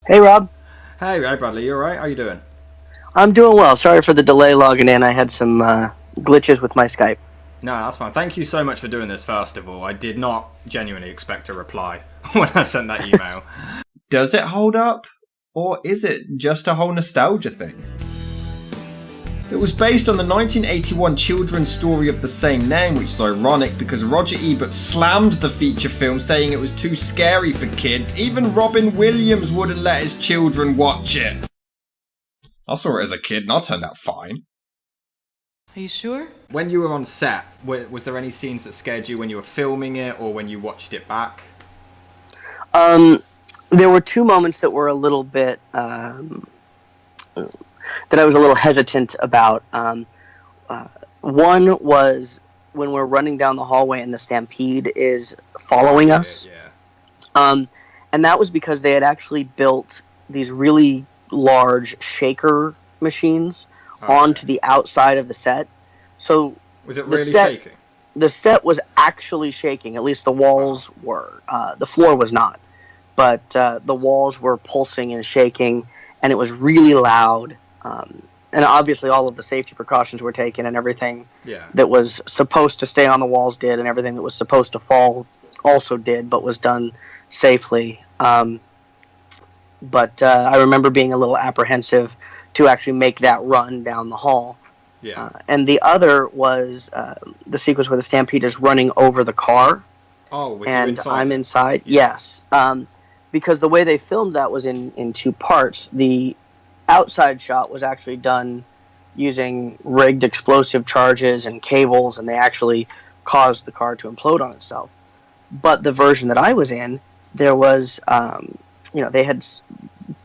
Hey Rob, Hey Bradley, you alright? How you doing? I'm doing well. Sorry for the delay logging in. I had some glitches with my Skype. No, that's fine. Thank you so much for doing this, first of all. I did not genuinely expect a reply when I sent that email. Does it hold up? Or is it just a whole nostalgia thing? It was based on the 1981 children's story of the same name, which is ironic because Roger Ebert slammed the feature film saying it was too scary for kids. Even Robin Williams wouldn't let his children watch it. I saw it as a kid and I turned out fine. Are you sure? When you were on set, was there any scenes that scared you when you were filming it or when you watched it back? There were two moments that were a little bit that I was a little hesitant about. One was when we're running down the hallway and the stampede is following us. Yeah. And that was because they had actually built these really large shaker machines onto the outside of the set. So was it really shaking? The set was actually shaking. At least the walls were. The floor was not. But the walls were pulsing and shaking, and it was really loud. And obviously all of the safety precautions were taken, and everything that was supposed to stay on the walls did, and everything that was supposed to fall also did, but was done safely. But I remember being a little apprehensive to actually make that run down the hall. Yeah. And the other was the sequence where the stampede is running over the car. Oh, with and you inside? I'm inside. Yeah. Yes. Because the way they filmed that was in two parts. The outside shot was actually done using rigged explosive charges and cables, and they actually caused the car to implode on itself. But the version that I was in, there was, they had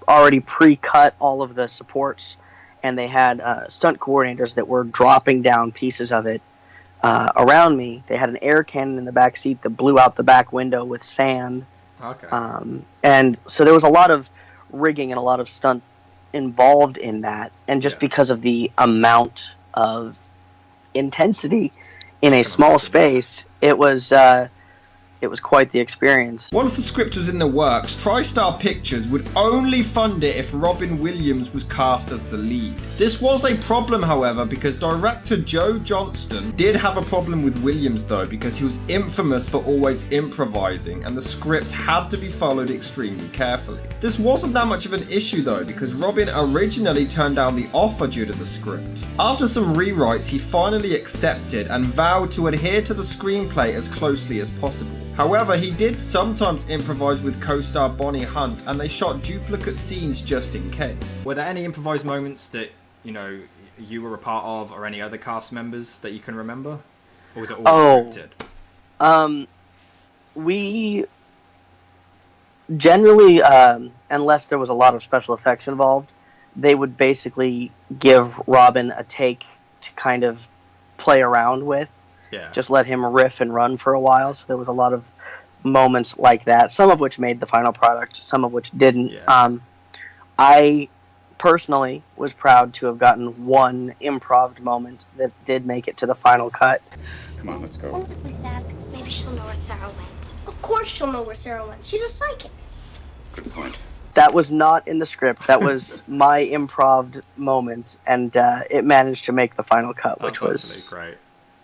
already pre-cut all of the supports, and they had stunt coordinators that were dropping down pieces of it around me. They had an air cannon in the back seat that blew out the back window with sand. Okay. And so there was a lot of rigging and a lot of stunt involved in that, and just because of the amount of intensity in a small space, it was quite the experience. Once the script was in the works, TriStar Pictures would only fund it if Robin Williams was cast as the lead. This was a problem, however, because director Joe Johnston did have a problem with Williams though, because he was infamous for always improvising, and the script had to be followed extremely carefully. This wasn't that much of an issue though, because Robin originally turned down the offer due to the script. After some rewrites, he finally accepted and vowed to adhere to the screenplay as closely as possible. However, he did sometimes improvise with co-star Bonnie Hunt, and they shot duplicate scenes just in case. Were there any improvised moments that, you were a part of, or any other cast members that you can remember? Or was it all scripted? We generally, unless there was a lot of special effects involved, they would basically give Robin a take to kind of play around with. Yeah. Just let him riff and run for a while. So there was a lot of moments like that, some of which made the final product, some of which didn't. Yeah. I personally was proud to have gotten one improv moment that did make it to the final cut. Come on, let's go. Whimsically ask, maybe she'll know where Sarah went. Of course she'll know where Sarah went. She's a psychic. Good point. That was not in the script. That was my improv moment, and it managed to make the final cut, which was great.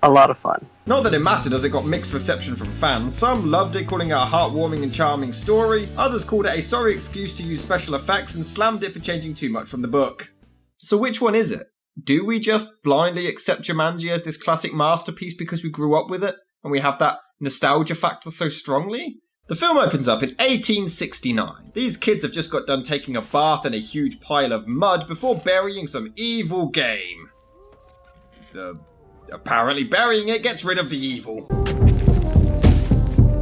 A lot of fun. Not that it mattered, as it got mixed reception from fans. Some loved it, calling it a heartwarming and charming story. Others called it a sorry excuse to use special effects and slammed it for changing too much from the book. So which one is it? Do we just blindly accept Jumanji as this classic masterpiece because we grew up with it and we have that nostalgia factor so strongly? The film opens up in 1869. These kids have just got done taking a bath in a huge pile of mud before burying some evil game. Apparently burying it gets rid of the evil.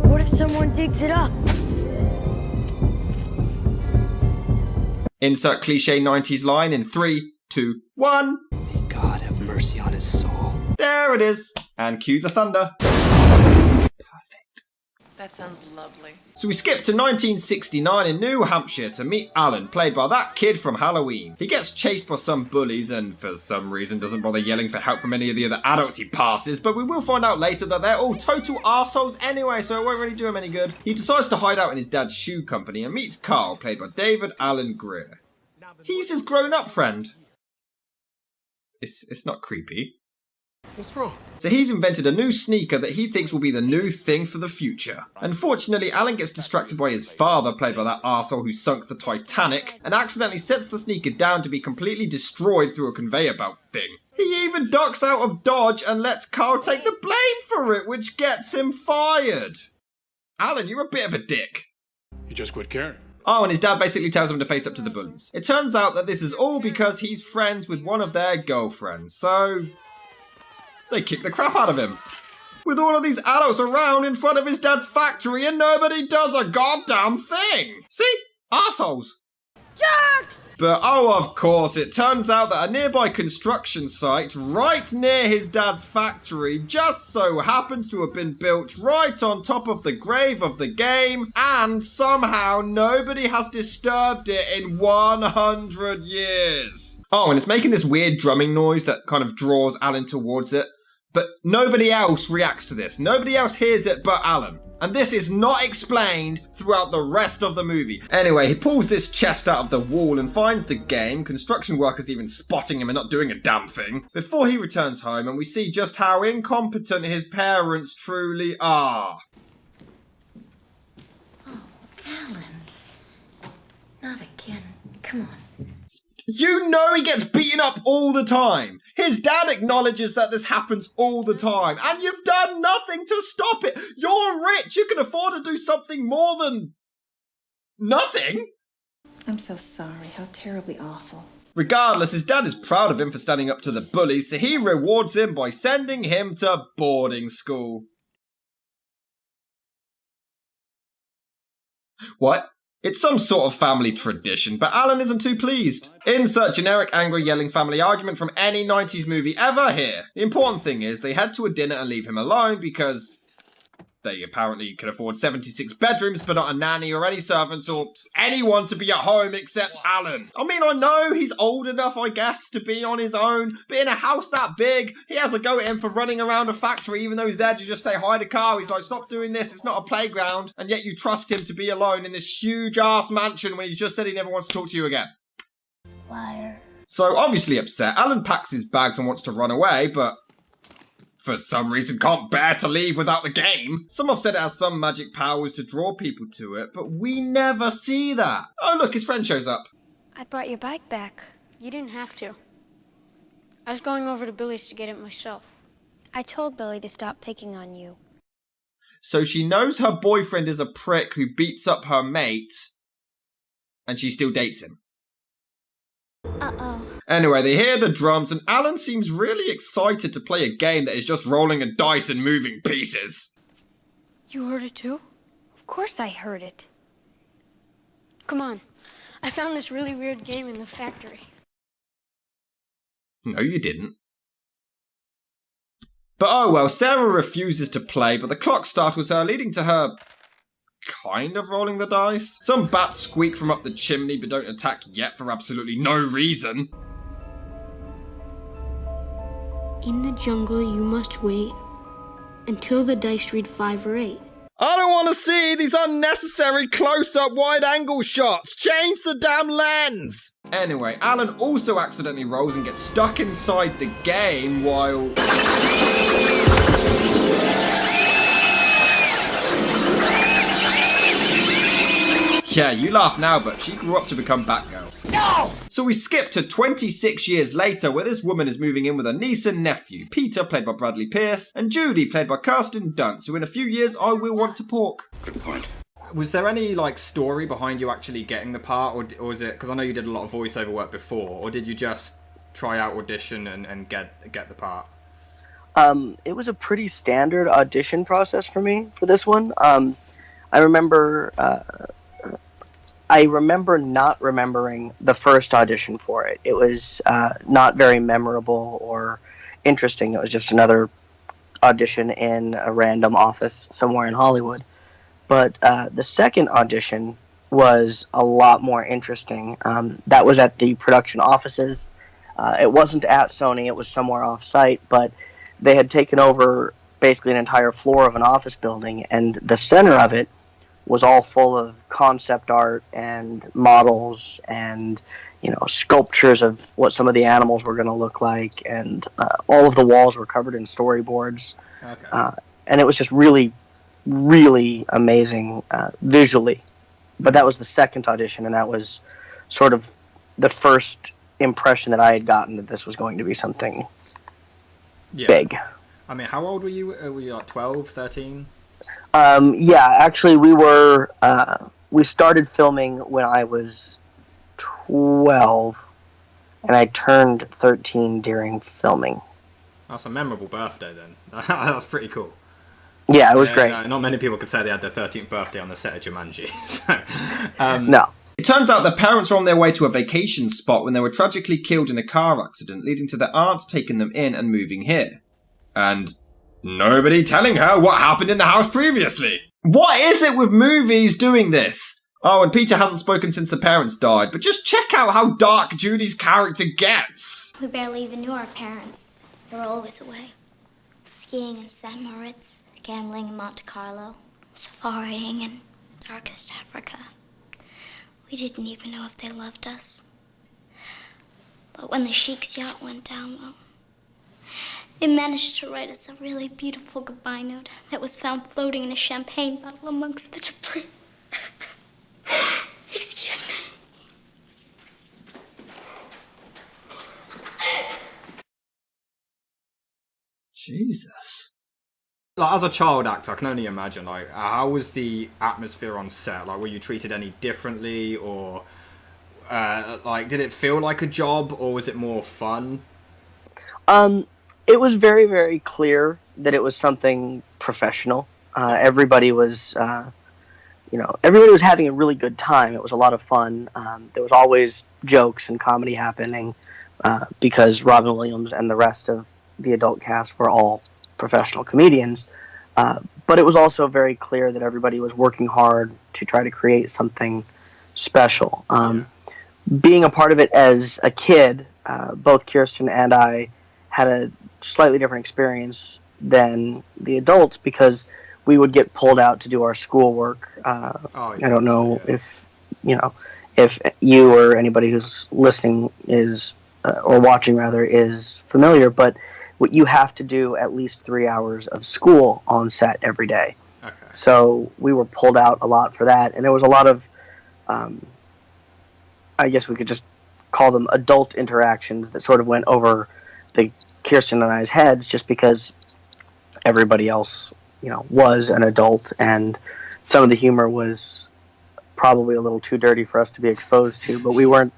What if someone digs it up? Insert cliche 90s line in 3, 2, 1. May God have mercy on his soul. There it is. And cue the thunder. That sounds lovely. So we skip to 1969 in New Hampshire to meet Alan, played by that kid from Halloween. He gets chased by some bullies and for some reason doesn't bother yelling for help from any of the other adults he passes, but we will find out later that they're all total arseholes anyway, so it won't really do him any good. He decides to hide out in his dad's shoe company and meets Carl, played by David Alan Grier. He's his grown-up friend. It's not creepy. What's wrong? So he's invented a new sneaker that he thinks will be the new thing for the future. Unfortunately, Alan gets distracted by his father, played by that arsehole who sunk the Titanic, and accidentally sets the sneaker down to be completely destroyed through a conveyor belt thing. He even ducks out of Dodge and lets Carl take the blame for it, which gets him fired. Alan, you're a bit of a dick. You just quit caring. Oh, and his dad basically tells him to face up to the bullies. It turns out that this is all because he's friends with one of their girlfriends, so they kick the crap out of him. With all of these adults around in front of his dad's factory and nobody does a goddamn thing. See? Arseholes. Jerks! But oh, of course, it turns out that a nearby construction site right near his dad's factory just so happens to have been built right on top of the grave of the game, and somehow nobody has disturbed it in 100 years. Oh, and it's making this weird drumming noise that kind of draws Alan towards it. But nobody else reacts to this. Nobody else hears it but Alan. And this is not explained throughout the rest of the movie. Anyway, he pulls this chest out of the wall and finds the game. Construction workers even spotting him and not doing a damn thing. Before he returns home, and we see just how incompetent his parents truly are. Oh, Alan. Not again. Come on. You know he gets beaten up all the time. His dad acknowledges that this happens all the time, and you've done nothing to stop it. You're rich. You can afford to do something more than nothing. I'm so sorry. How terribly awful. Regardless, his dad is proud of him for standing up to the bullies, so he rewards him by sending him to boarding school. What? It's some sort of family tradition, but Alan isn't too pleased. Insert generic angry yelling family argument from any 90s movie ever here. The important thing is they head to a dinner and leave him alone because they apparently can afford 76 bedrooms but not a nanny or any servants or anyone to be at home except Alan. I mean, I know he's old enough, I guess, to be on his own, but in a house that big, he has a go at him for running around a factory even though he's there to just say hi to Carl. He's like, stop doing this, it's not a playground, and yet you trust him to be alone in this huge-ass mansion when he just said he never wants to talk to you again. Liar. So, obviously upset, Alan packs his bags and wants to run away, but for some reason can't bear to leave without the game. Some have said it has some magic powers to draw people to it, but we never see that. Oh look, his friend shows up. I brought your bike back. You didn't have to. I was going over to Billy's to get it myself. I told Billy to stop picking on you. So she knows her boyfriend is a prick who beats up her mate, and she still dates him. Uh-oh. Anyway, they hear the drums, and Alan seems really excited to play a game that is just rolling a dice and moving pieces. You heard it too? Of course I heard it. Come on. I found this really weird game in the factory. No, you didn't. But oh well, Sarah refuses to play, but the clock startles her, leading to her kind of rolling the dice. Some bats squeak from up the chimney, but don't attack yet for absolutely no reason. In the jungle, you must wait until the dice read 5 or 8. I don't want to see these unnecessary close-up wide-angle shots. Change the damn lens. Anyway, Alan also accidentally rolls and gets stuck inside the game while... Yeah, you laugh now, but she grew up to become Batgirl. No! So we skip to 26 years later, where this woman is moving in with her niece and nephew, Peter, played by Bradley Pierce, and Judy, played by Kirsten Dunst, who in a few years I will want to pork. Good point. Was there any, story behind you actually getting the part, or was it, because I know you did a lot of voiceover work before, or did you just try out audition and get the part? It was a pretty standard audition process for me for this one. I remember not remembering the first audition for it. It was not very memorable or interesting. It was just another audition in a random office somewhere in Hollywood. But the second audition was a lot more interesting. That was at the production offices. It wasn't at Sony, it was somewhere off site, but they had taken over basically an entire floor of an office building, and the center of it was all full of concept art and models and sculptures of what some of the animals were going to look like, and all of the walls were covered in storyboards. Okay. And it was just really, really amazing visually. But that was the second audition, and that was sort of the first impression that I had gotten that this was going to be something big. I mean, how old were you? Were you like 12, 13? Yeah, actually, we started filming when I was 12, and I turned 13 during filming. That's a memorable birthday then. That's pretty cool. Yeah, it was great. Not many people could say they had their 13th birthday on the set of Jumanji. No. It turns out the parents were on their way to a vacation spot when they were tragically killed in a car accident, leading to their aunts taking them in and moving here. And nobody telling her what happened in the house previously. What is it with movies doing this? Oh, and Peter hasn't spoken since the parents died, but just check out how dark Judy's character gets. We barely even knew our parents. They were always away. Skiing in St. Moritz, gambling in Monte Carlo, safaring in darkest Africa. We didn't even know if they loved us. But when the Sheik's yacht went down, well, they managed to write us a really beautiful goodbye note that was found floating in a champagne bottle amongst the debris. Excuse me. Jesus. Like, as a child actor, I can only imagine, like, how was the atmosphere on set? Like, were you treated any differently, or, like, did it feel like a job, or was it more fun? It was very, very clear that it was something professional. Everybody was having a really good time. It was a lot of fun. There was always jokes and comedy happening because Robin Williams and the rest of the adult cast were all professional comedians. But it was also very clear that everybody was working hard to try to create something special. Being a part of it as a kid, both Kirsten and I had a slightly different experience than the adults because we would get pulled out to do our schoolwork. I don't know if you or anybody who's listening is or watching rather is familiar, but you have to do at least 3 hours of school on set every day. Okay. So we were pulled out a lot for that, and there was a lot of I guess we could just call them adult interactions that sort of went over the Kirsten and I's heads just because everybody else was an adult, and some of the humor was probably a little too dirty for us to be exposed to, but we weren't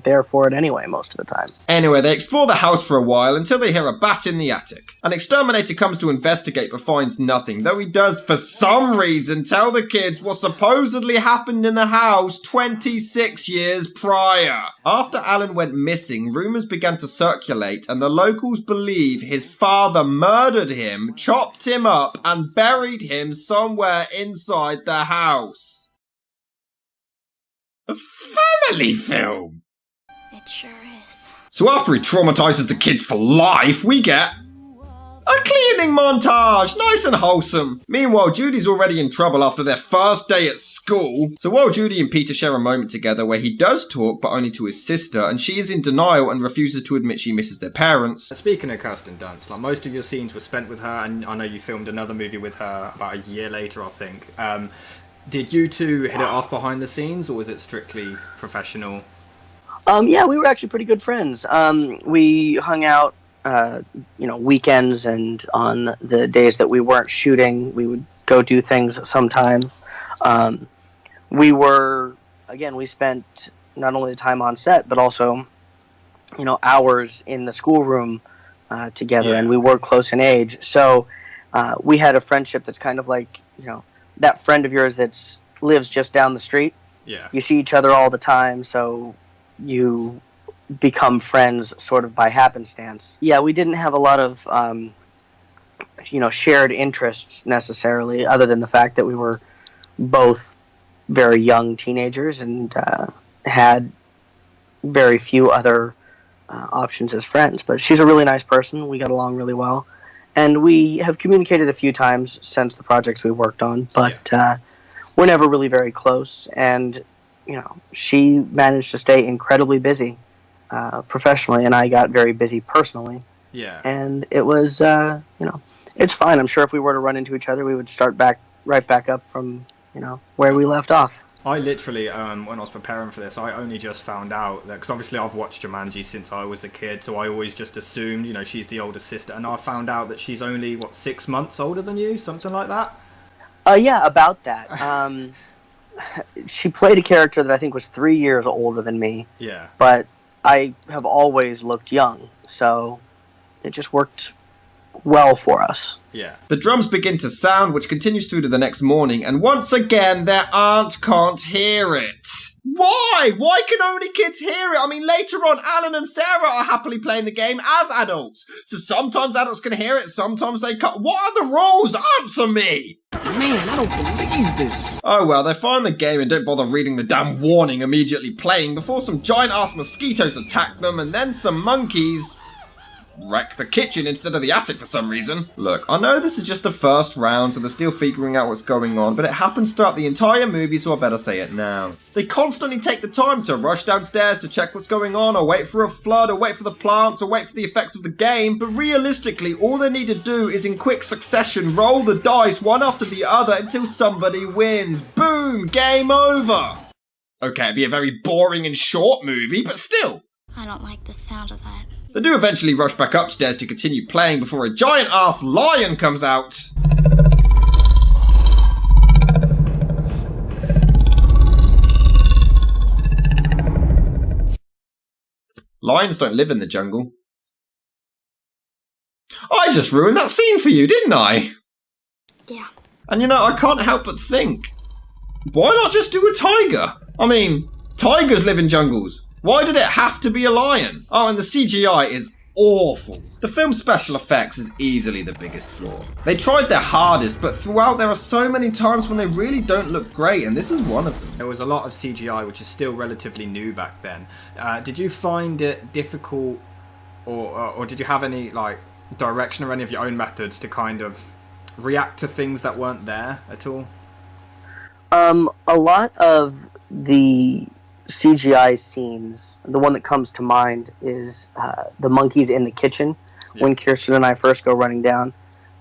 there for it anyway most of the time. Anyway, they explore the house for a while until they hear a bat in the attic. An exterminator comes to investigate but finds nothing, though he does for some reason tell the kids what supposedly happened in the house 26 years prior. After Alan went missing, rumours began to circulate and the locals believe his father murdered him, chopped him up and buried him somewhere inside the house. A family film! It sure is. So after he traumatizes the kids for life, we get a cleaning montage! Nice and wholesome. Meanwhile, Judy's already in trouble after their first day at school. So while Judy and Peter share a moment together where he does talk, but only to his sister, and she is in denial and refuses to admit she misses their parents. Speaking of Kirsten Dunst, like, most of your scenes were spent with her, and I know you filmed another movie with her about a year later, I think. Did you two hit it off behind the scenes, or was it strictly professional? Yeah, we were actually pretty good friends. We hung out, weekends, and on the days that we weren't shooting, we would go do things sometimes. We spent not only the time on set, but also, hours in the schoolroom together, and we were close in age. So we had a friendship that's kind of like, that friend of yours that lives just down the street. Yeah. You see each other all the time, so you become friends sort of by happenstance. Yeah, we didn't have a lot of, shared interests necessarily, other than the fact that we were both very young teenagers and had very few other options as friends. But she's a really nice person. We got along really well. And we have communicated a few times since the projects we worked on, but we're never really very close. And, you know, she managed to stay incredibly busy professionally, and I got very busy personally. Yeah. And it was, you know, it's fine. I'm sure if we were to run into each other, we would start right back up from, you know, where we left off. I literally, when I was preparing for this, I only just found out that, because obviously I've watched Jumanji since I was a kid, so I always just assumed, you know, she's the older sister, and I found out that she's only, 6 months older than you? Something like that? Yeah, about that. She played a character that I think was 3 years older than me. Yeah. But I have always looked young, so it just worked well for us. Yeah. The drums begin to sound, which continues through to the next morning, and once again, their aunt can't hear it. Why? Why can only kids hear it? I mean, later on, Alan and Sarah are happily playing the game as adults. So sometimes adults can hear it, sometimes they can't. What are the rules? Answer me! Man, I don't believe this. Oh well, they find the game and don't bother reading the damn warning immediately playing before some giant-ass mosquitoes attack them, and then some monkeys wreck the kitchen instead of the attic for some reason. Look, I know this is just the first round, so they're still figuring out what's going on, but it happens throughout the entire movie, so I better say it now. They constantly take the time to rush downstairs to check what's going on, or wait for a flood, or wait for the plants, or wait for the effects of the game, but realistically, all they need to do is in quick succession roll the dice one after the other until somebody wins. Boom! Game over! Okay, it'd be a very boring and short movie, but still. I don't like the sound of that. They do eventually rush back upstairs to continue playing before a giant-ass lion comes out. Lions don't live in the jungle. I just ruined that scene for you, didn't I? Yeah. And you know, I can't help but think, why not just do a tiger? I mean, tigers live in jungles. Why did it have to be a lion? Oh, and the CGI is awful. The film's special effects is easily the biggest flaw. They tried their hardest, but throughout there are so many times when they really don't look great, and this is one of them. There was a lot of CGI, which is still relatively new back then. Did you find it difficult, or did you have any like direction or any of your own methods to kind of react to things that weren't there at all? A lot of the CGI scenes, the one that comes to mind is the monkeys in the kitchen when Kirsten and I first go running down.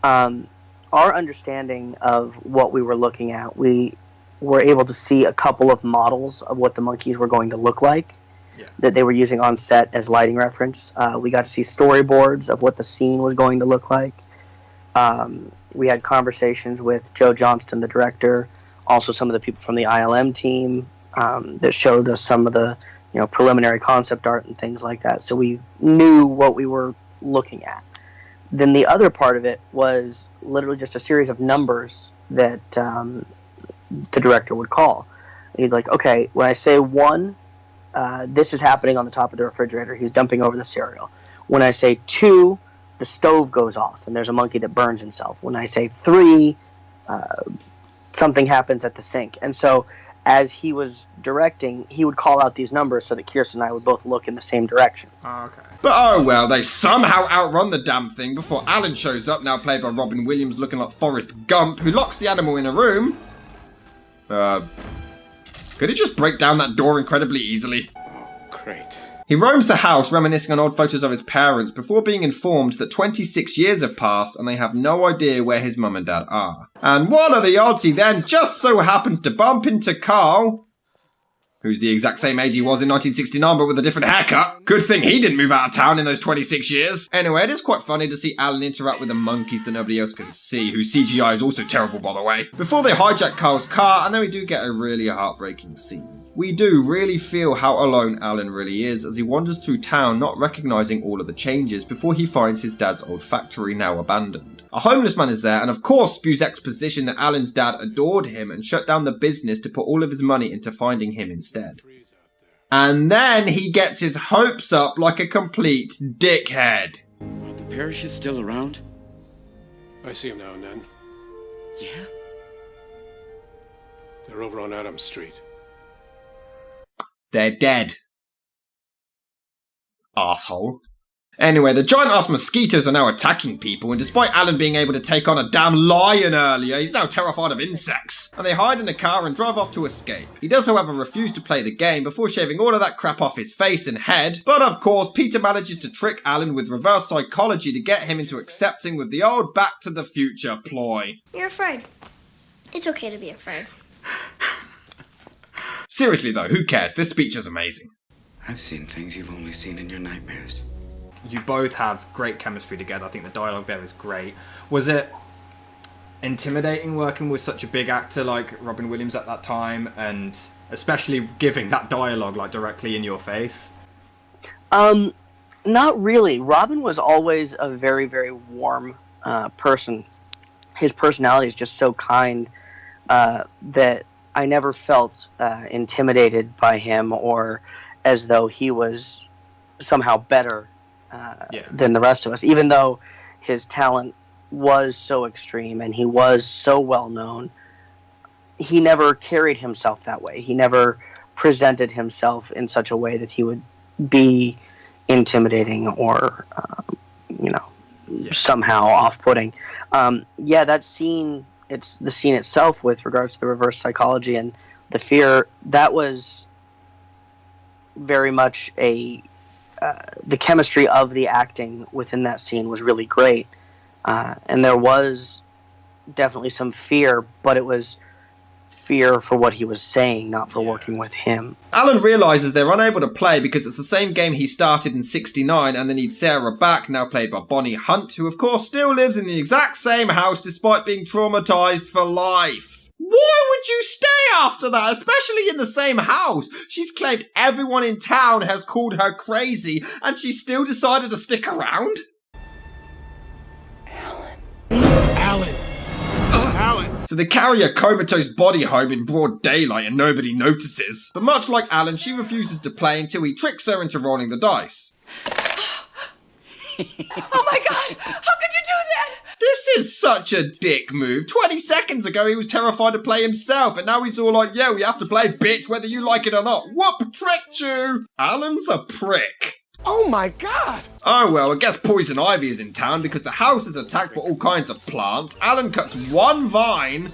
Our understanding of what we were looking at, we were able to see a couple of models of what the monkeys were going to look like that they were using on set as lighting reference. We got to see storyboards of what the scene was going to look like. We had conversations with Joe Johnston, the director, also some of the people from the ILM team, that showed us some of the, you know, preliminary concept art and things like that. So we knew what we were looking at. Then the other part of it was literally just a series of numbers that the director would call. He'd like, okay, when I say 1, this is happening on the top of the refrigerator. He's dumping over the cereal. When I say 2, the stove goes off and there's a monkey that burns himself. When I say 3, something happens at the sink. And so as he was directing, he would call out these numbers so that Kirsten and I would both look in the same direction. Oh, okay. But oh well, they somehow outrun the damn thing before Alan shows up, now played by Robin Williams looking like Forrest Gump, who locks the animal in a room. Could he just break down that door incredibly easily? Oh, great. He roams the house reminiscing on old photos of his parents before being informed that 26 years have passed and they have no idea where his mum and dad are. And what are the odds he then just so happens to bump into Carl, who's the exact same age he was in 1969 but with a different haircut. Good thing he didn't move out of town in those 26 years. Anyway, it is quite funny to see Alan interact with the monkeys that nobody else can see, whose CGI is also terrible by the way, before they hijack Carl's car, and then we do get a really heartbreaking scene. We do really feel how alone Alan really is as he wanders through town not recognising all of the changes before he finds his dad's old factory now abandoned. A homeless man is there and of course spews exposition that Alan's dad adored him and shut down the business to put all of his money into finding him instead. And then he gets his hopes up like a complete dickhead. Are the parishes still around? I see him now and then. Yeah? They're over on Adams Street. They're dead. Asshole. Anyway, the giant-ass mosquitoes are now attacking people, and despite Alan being able to take on a damn lion earlier, he's now terrified of insects. And they hide in a car and drive off to escape. He does, however, refuse to play the game before shaving all of that crap off his face and head. But of course, Peter manages to trick Alan with reverse psychology to get him into accepting with the old Back to the Future ploy. You're afraid. It's okay to be afraid. Seriously though, who cares? This speech is amazing. I've seen things you've only seen in your nightmares. You both have great chemistry together. I think the dialogue there is great. Was it intimidating working with such a big actor like Robin Williams at that time, and especially giving that dialogue like directly in your face? Not really. Robin was always a very, very warm person. His personality is just so kind that I never felt intimidated by him or as though he was somehow better than the rest of us, even though his talent was so extreme and he was so well known. He never carried himself that way. He never presented himself in such a way that he would be intimidating or somehow off-putting. That scene, it's the scene itself with regards to the reverse psychology and the fear, that was very much the chemistry of the acting within that scene was really great. And there was definitely some fear, but it was fear for what he was saying, not for working with him. Alan realises they're unable to play because it's the same game he started in '69 and they need Sarah back, now played by Bonnie Hunt, who of course still lives in the exact same house despite being traumatised for life. Why would you stay after that, especially in the same house? She's claimed everyone in town has called her crazy, and she still decided to stick around? Alan! Alan! So they carry a comatose body home in broad daylight and nobody notices. But much like Alan, she refuses to play until he tricks her into rolling the dice. Oh my god! How could you do that? This is such a dick move. 20 seconds ago he was terrified to play himself, and now he's all like, yeah, we have to play, bitch, whether you like it or not. Whoop, tricked you! Alan's a prick. Oh my god! Oh well, I guess Poison Ivy is in town because the house is attacked by all kinds of plants. Alan cuts one vine,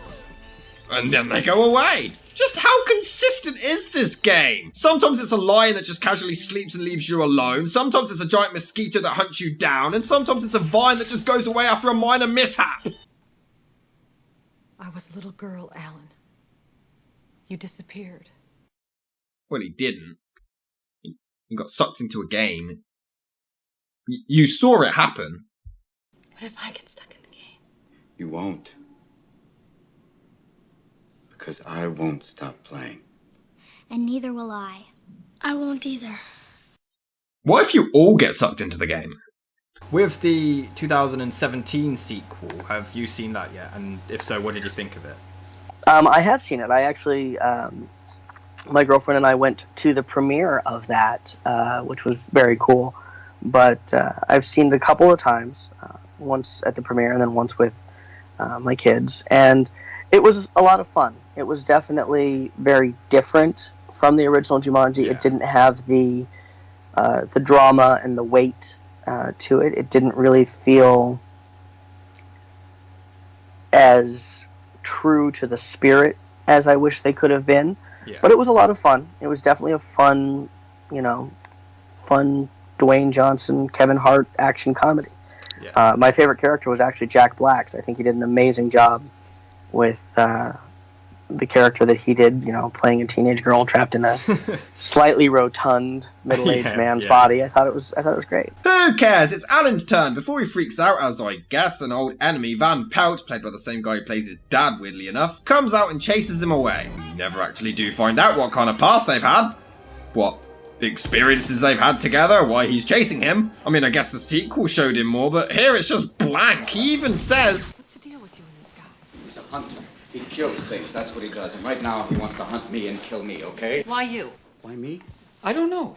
and then they go away. Just how consistent is this game? Sometimes it's a lion that just casually sleeps and leaves you alone. Sometimes it's a giant mosquito that hunts you down. And sometimes it's a vine that just goes away after a minor mishap. I was a little girl, Alan. You disappeared. Well, he didn't. He got sucked into a game. You saw it happen. What if I get stuck in the game? You won't. Because I won't stop playing. And neither will I. I won't either. What if you all get sucked into the game? With the 2017 sequel, have you seen that yet? And if so, what did you think of it? I have seen it. I actually, my girlfriend and I went to the premiere of that, which was very cool. But I've seen it a couple of times, once at the premiere and then once with my kids. And it was a lot of fun. It was definitely very different from the original Jumanji. Yeah. It didn't have the drama and the weight to it. It didn't really feel as true to the spirit as I wish they could have been. Yeah. But it was a lot of fun. It was definitely a fun Dwayne Johnson, Kevin Hart action comedy. Yeah. My favorite character was actually Jack Black's. I think he did an amazing job with the character that he did, playing a teenage girl trapped in a slightly rotund middle-aged man's body. I thought it was great. Who cares? It's Alan's turn before he freaks out as, I guess, an old enemy, Van Pelt, played by the same guy who plays his dad, weirdly enough, comes out and chases him away. We never actually do find out what kind of past they've had. What experiences they've had together, why he's chasing him. I mean, I guess the sequel showed him more, but here it's just blank. He even says, "What's the deal with you and this guy?" He's a hunter. He kills things, that's what he does. And right now he wants to hunt me and kill me, okay? Why you? Why me? I don't know.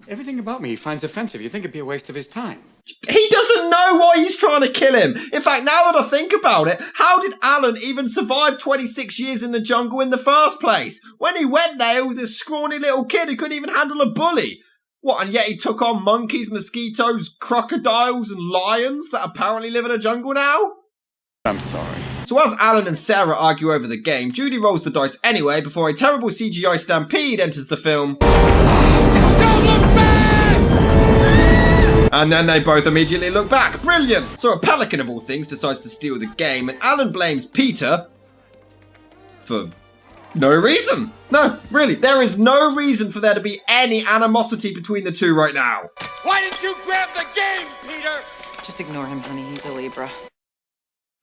Everything about me he finds offensive. You think it'd be a waste of his time. He doesn't doesn't know why he's trying to kill him. In fact, now that I think about it, how did Alan even survive 26 years in the jungle in the first place? When he went there, he was this scrawny little kid who couldn't even handle a bully. What, and yet he took on monkeys, mosquitoes, crocodiles, and lions that apparently live in a jungle now? I'm sorry. So as Alan and Sarah argue over the game, Judy rolls the dice anyway before a terrible CGI stampede enters the film. Don't look back! And then they both immediately look back. Brilliant! So a pelican of all things decides to steal the game, and Alan blames Peter for no reason. No, really, there is no reason for there to be any animosity between the two right now. Why didn't you grab the game, Peter? Just ignore him, honey. He's a Libra.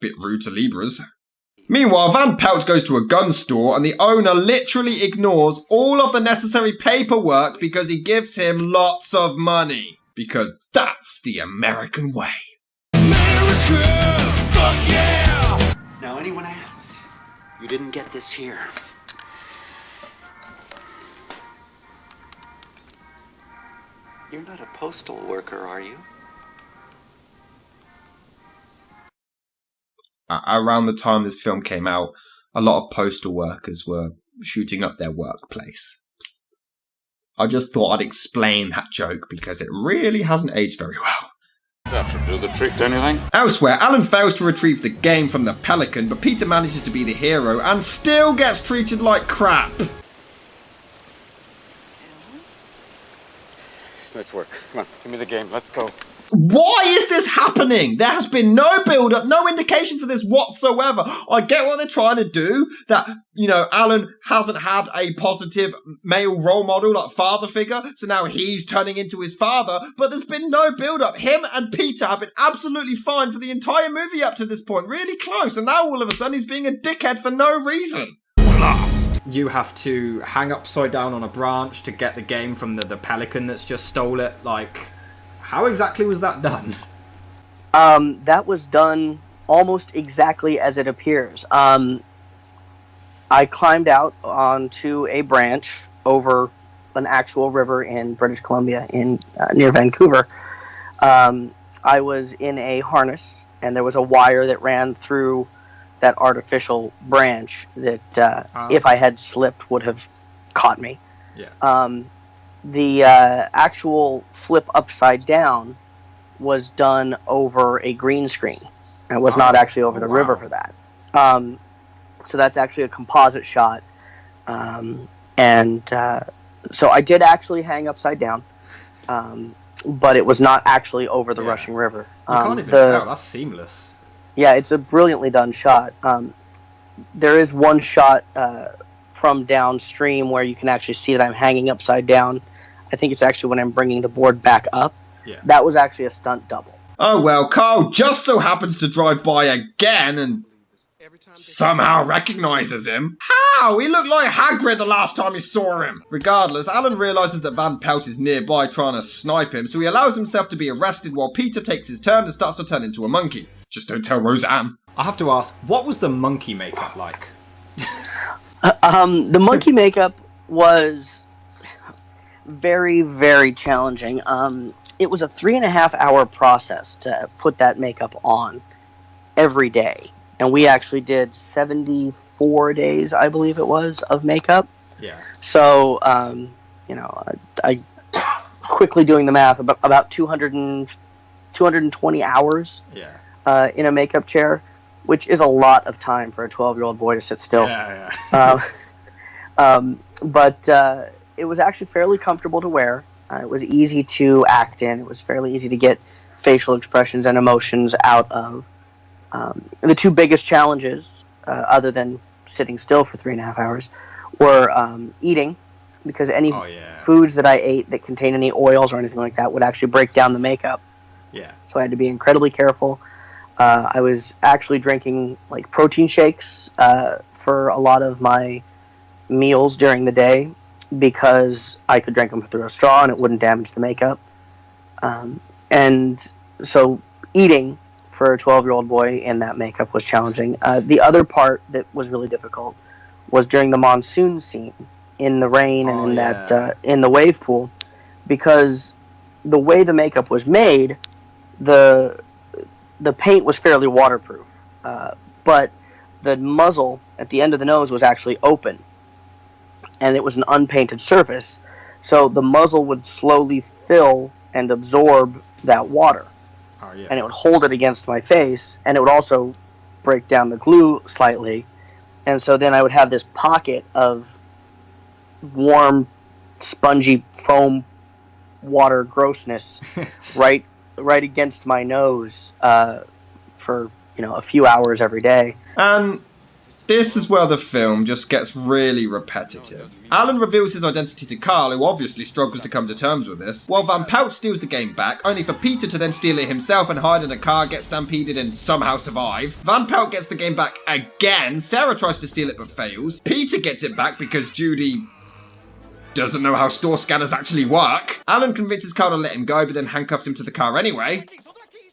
Bit rude to Libras. Meanwhile, Van Pelt goes to a gun store and the owner literally ignores all of the necessary paperwork because he gives him lots of money. Because that's the American way. America! Fuck yeah! Now, anyone asks, you didn't get this here. You're not a postal worker, are you? Around the time this film came out, a lot of postal workers were shooting up their workplace. I just thought I'd explain that joke because it really hasn't aged very well. That should do the trick to anything. Elsewhere, Alan fails to retrieve the game from the pelican, but Peter manages to be the hero and still gets treated like crap. Nice work. Come on, give me the game. Let's go. Why is this happening? There has been no build-up, no indication for this whatsoever. I get what they're trying to do, that, you know, Alan hasn't had a positive male role model, like father figure, so now he's turning into his father, but there's been no build-up. Him and Peter have been absolutely fine for the entire movie up to this point, really close, and now all of a sudden he's being a dickhead for no reason. You have to hang upside down on a branch to get the game from the pelican that's just stole it. Like, how exactly was that done? That was done almost exactly as it appears. I climbed out onto a branch over an actual river in British Columbia, near Vancouver. I was in a harness, and there was a wire that ran through that artificial branch that, if I had slipped, would have caught me. Yeah. The actual flip upside down was done over a green screen. It was not actually over the river for that. So that's actually a composite shot. So I did actually hang upside down, but it was not actually over the rushing river. You can't even tell. That's seamless. Yeah, it's a brilliantly done shot. There is one shot from downstream where you can actually see that I'm hanging upside down. I think it's actually when I'm bringing the board back up. Yeah. That was actually a stunt double. Oh well, Carl just so happens to drive by again and somehow recognizes him. How? He looked like Hagrid the last time he saw him. Regardless, Alan realizes that Van Pelt is nearby trying to snipe him, so he allows himself to be arrested while Peter takes his turn and starts to turn into a monkey. Just don't tell Roseanne. I have to ask, what was the monkey makeup like? The monkey makeup was very, very challenging. It was a 3.5-hour process to put that makeup on every day. And we actually did 74 days, I believe it was, of makeup. Yeah. So, I quickly doing the math, about 220 hours in a makeup chair, which is a lot of time for a 12-year-old boy to sit still. Yeah. But it was actually fairly comfortable to wear. It was easy to act in. It was fairly easy to get facial expressions and emotions out of. The two biggest challenges, other than sitting still for 3.5 hours, were eating, because any foods that I ate that contained any oils or anything like that would actually break down the makeup. Yeah. So I had to be incredibly careful. I was actually drinking like protein shakes for a lot of my meals during the day, because I could drink them through a straw and it wouldn't damage the makeup. And so eating for a 12-year-old boy in that makeup was challenging. The other part that was really difficult was during the monsoon scene in the rain and in that in the wave pool, because the way the makeup was made, the paint was fairly waterproof, but the muzzle at the end of the nose was actually open, and it was an unpainted surface, so the muzzle would slowly fill and absorb that water, and it would hold it against my face, and it would also break down the glue slightly, and so then I would have this pocket of warm, spongy foam water grossness right against my nose for a few hours every day. And this is where the film just gets really repetitive. Alan reveals his identity to Carl, who obviously struggles to come to terms with this, while Van Pelt steals the game back, only for Peter to then steal it himself and hide in a car, get stampeded and somehow survive. Van Pelt gets the game back again, Sarah tries to steal it but fails. Peter gets it back because Judy doesn't know how store scanners actually work. Alan convinces Carl to let him go, but then handcuffs him to the car anyway.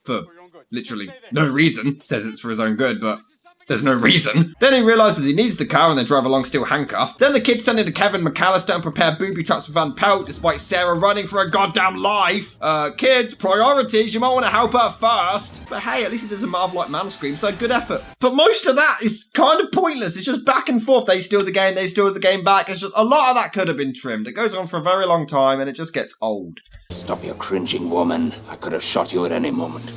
For literally no reason. Says it's for his own good, but there's no reason. Then he realises he needs the car and they drive along still handcuffed. Then the kids turn into Kevin McAllister and prepare booby traps for Van Pelt, despite Sarah running for her goddamn life. Kids, priorities, you might want to help her first. But hey, at least he does a Marvel-like man scream, so good effort. But most of that is kind of pointless. It's just back and forth. They steal the game back. It's just a lot of that could have been trimmed. It goes on for a very long time and it just gets old. Stop your cringing, woman. I could have shot you at any moment.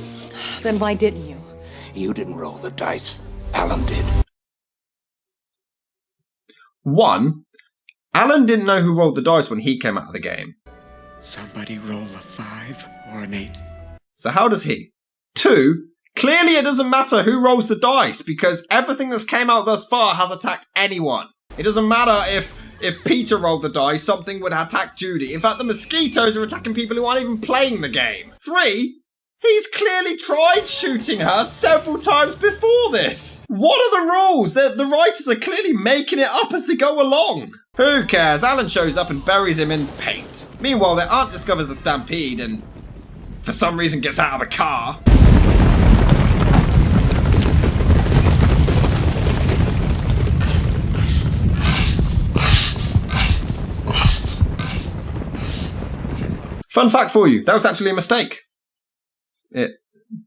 Then why didn't you? You didn't roll the dice. Alan did. 1. Alan didn't know who rolled the dice when he came out of the game. Somebody roll a 5 or an 8. So how does he? 2. Clearly it doesn't matter who rolls the dice, because everything that's came out thus far has attacked anyone. It doesn't matter if Peter rolled the dice, something would attack Judy. In fact, the mosquitoes are attacking people who aren't even playing the game. 3. He's clearly tried shooting her several times before this. What are the rules? The writers are clearly making it up as they go along. Who cares? Alan shows up and buries him in paint. Meanwhile, their aunt discovers the stampede and for some reason gets out of the car. Fun fact for you, that was actually a mistake. It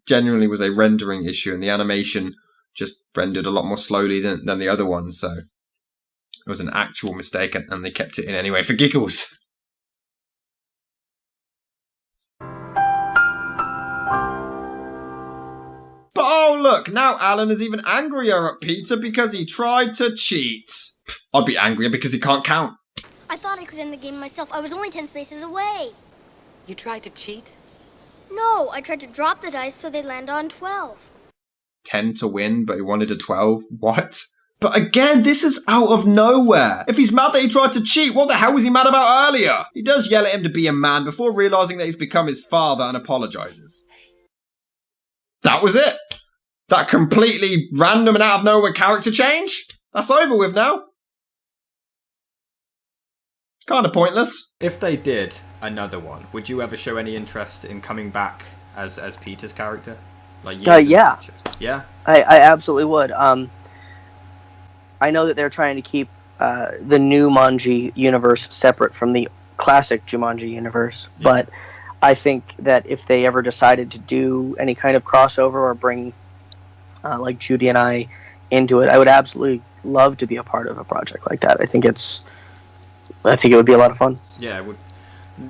genuinely was a rendering issue and the animation just rendered a lot more slowly than the other ones, so it was an actual mistake and they kept it in anyway for giggles. But oh look, now Alan is even angrier at Peter because he tried to cheat. I'd be angrier because he can't count. I thought I could end the game myself. I was only 10 spaces away. You tried to cheat? No, I tried to drop the dice so they'd land on 12. 10 to win, but he wanted a 12? What? But again, this is out of nowhere. If he's mad that he tried to cheat, what the hell was he mad about earlier? He does yell at him to be a man before realising that he's become his father and apologises. That was it. That completely random and out of nowhere character change? That's over with now. Kind of pointless. If they did another one, would you ever show any interest in coming back as Peter's character? Like yeah. Yeah? I absolutely would. I know that they're trying to keep the new Jumanji universe separate from the classic Jumanji universe, but I think that if they ever decided to do any kind of crossover or bring like Judy and I into it, I would absolutely love to be a part of a project like that. I think it would be a lot of fun. Yeah, it would.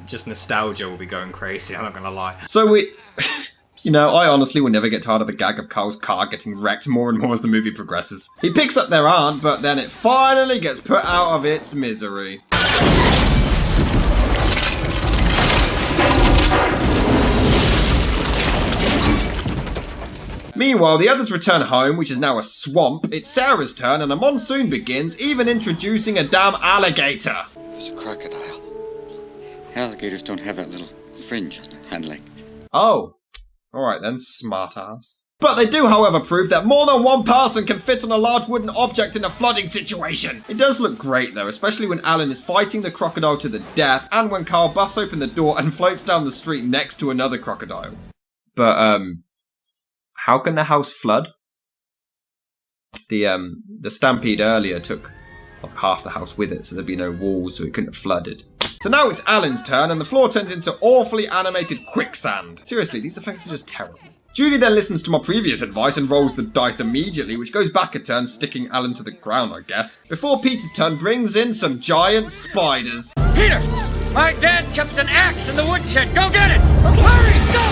Just nostalgia will be going crazy, I'm not gonna lie. So we... You know, I honestly will never get tired of the gag of Carl's car getting wrecked more and more as the movie progresses. He picks up their aunt, but then it finally gets put out of its misery. Meanwhile, the others return home, which is now a swamp. It's Sarah's turn, and a monsoon begins, even introducing a damn alligator. It's a crocodile. Alligators don't have that little fringe on their hind leg. Oh. Alright then, smartass. But they do, however, prove that more than one person can fit on a large wooden object in a flooding situation. It does look great though, especially when Alan is fighting the crocodile to the death, and when Carl busts open the door and floats down the street next to another crocodile. But, how can the house flood? The stampede earlier took like half the house with it, so there'd be no walls, so it couldn't have flooded. So now it's Alan's turn, and the floor turns into awfully animated quicksand. Seriously, these effects are just terrible. Judy then listens to my previous advice and rolls the dice immediately, which goes back a turn, sticking Alan to the ground, I guess. Before Peter's turn brings in some giant spiders. Peter, my dad kept an axe in the woodshed. Go get it! Hurry! Go!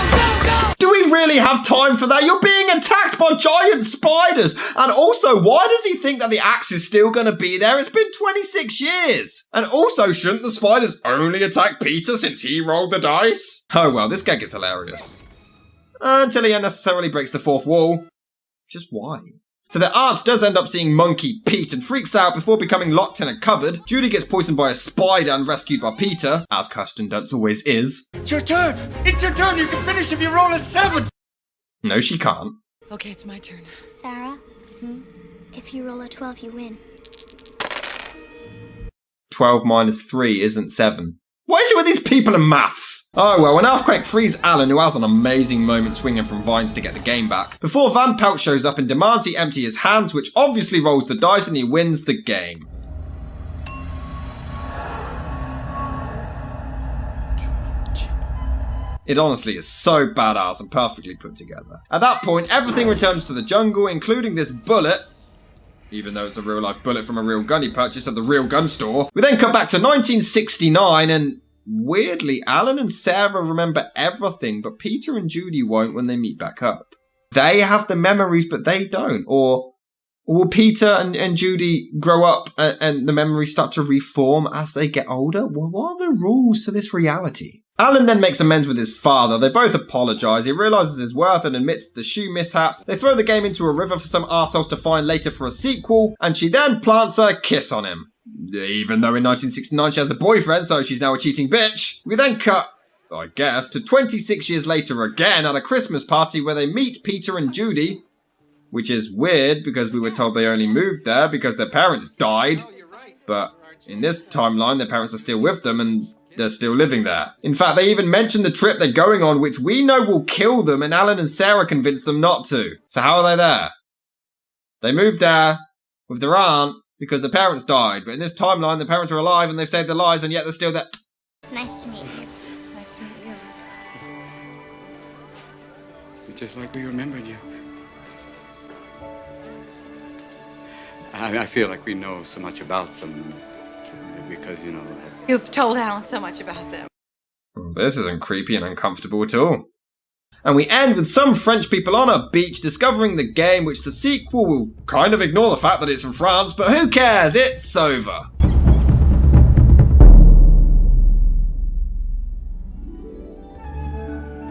Do we really have time for that? You're being attacked by giant spiders! And also, why does he think that the axe is still going to be there? It's been 26 years! And also, shouldn't the spiders only attack Peter since he rolled the dice? Oh well, this gag is hilarious. Until he unnecessarily breaks the fourth wall. Just why? So the aunt does end up seeing Monkey Pete and freaks out before becoming locked in a cupboard. Judy gets poisoned by a spider and rescued by Peter, as Kirsten Dunst always is. It's your turn! It's your turn! You can finish if you roll a 7! No, she can't. Okay, it's my turn. Sarah, if you roll a 12, you win. 12 minus 3 isn't 7. What is it with these people and maths? Oh well, an earthquake frees Alan, who has an amazing moment swinging from vines to get the game back, before Van Pelt shows up and demands he empty his hands, which obviously rolls the dice and he wins the game. It honestly is so badass and perfectly put together. At that point, everything returns to the jungle, including this bullet, even though it's a real life bullet from a real gun he purchased at the real gun store. We then cut back to 1969 and weirdly, Alan and Sarah remember everything, but Peter and Judy won't when they meet back up. They have the memories, but they don't. Or will Peter and Judy grow up and the memories start to reform as they get older? Well, what are the rules to this reality? Alan then makes amends with his father. They both apologise. He realises his worth and admits the shoe mishaps. They throw the game into a river for some arseholes to find later for a sequel, and she then plants a kiss on him. Even though in 1969 she has a boyfriend, so she's now a cheating bitch. We then cut, I guess, to 26 years later again at a Christmas party where they meet Peter and Judy, which is weird because we were told they only moved there because their parents died. But in this timeline, their parents are still with them and they're still living there. In fact, they even mention the trip they're going on, which we know will kill them, and Alan and Sarah convince them not to. So how are they there? They moved there with their aunt because the parents died, but in this timeline, the parents are alive and they've saved their lives, and yet they're still there. Nice to meet you. Nice to meet you. You're just like we remembered you. I feel like we know so much about them because, you know... You've told Alan so much about them. This isn't creepy and uncomfortable at all. And we end with some French people on a beach discovering the game, which the sequel will kind of ignore the fact that it's from France, but who cares? It's over.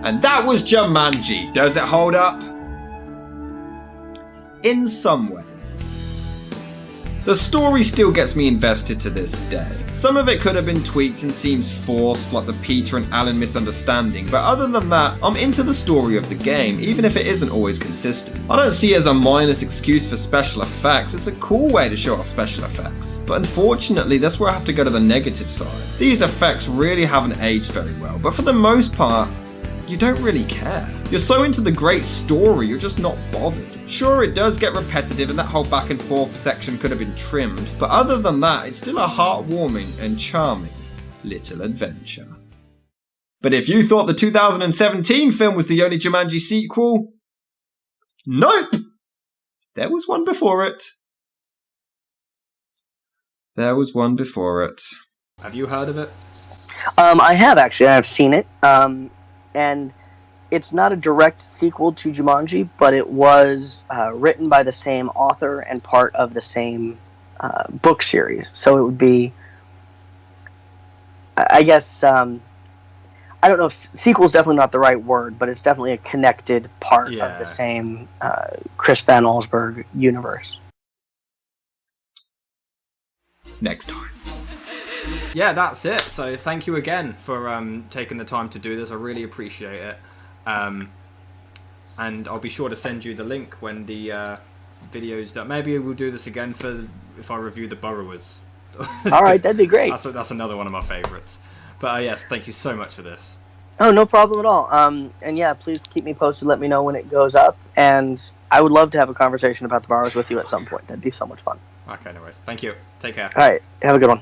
And that was Jumanji. Does it hold up? In some ways. The story still gets me invested to this day. Some of it could have been tweaked and seems forced, like the Peter and Alan misunderstanding, but other than that, I'm into the story of the game, even if it isn't always consistent. I don't see it as a mindless excuse for special effects. It's a cool way to show off special effects. But unfortunately, that's where I have to go to the negative side. These effects really haven't aged very well, but for the most part, you don't really care. You're so into the great story, you're just not bothered. Sure, it does get repetitive and that whole back and forth section could have been trimmed, but other than that, it's still a heartwarming and charming little adventure. But if you thought the 2017 film was the only Jumanji sequel, nope! There was one before it. There was one before it. Have you heard of it? I have actually. I've seen it. And it's not a direct sequel to Jumanji, but it was written by the same author and part of the same book series. So it would be, I guess, I don't know if sequel is definitely not the right word, but it's definitely a connected part of the same Chris Van Allsburg universe. Next time. Yeah, that's it. So thank you again for taking the time to do this. I really appreciate it. And I'll be sure to send you the link when the video's done. Maybe we'll do this again if I review the Burrowers. All right, that'd be great. That's another one of my favorites. But yes, thank you so much for this. Oh, no problem at all. And yeah, please keep me posted. Let me know when it goes up. And I would love to have a conversation about the Burrowers with you at some point. That'd be so much fun. Okay, no worries. Thank you. Take care. All right, have a good one.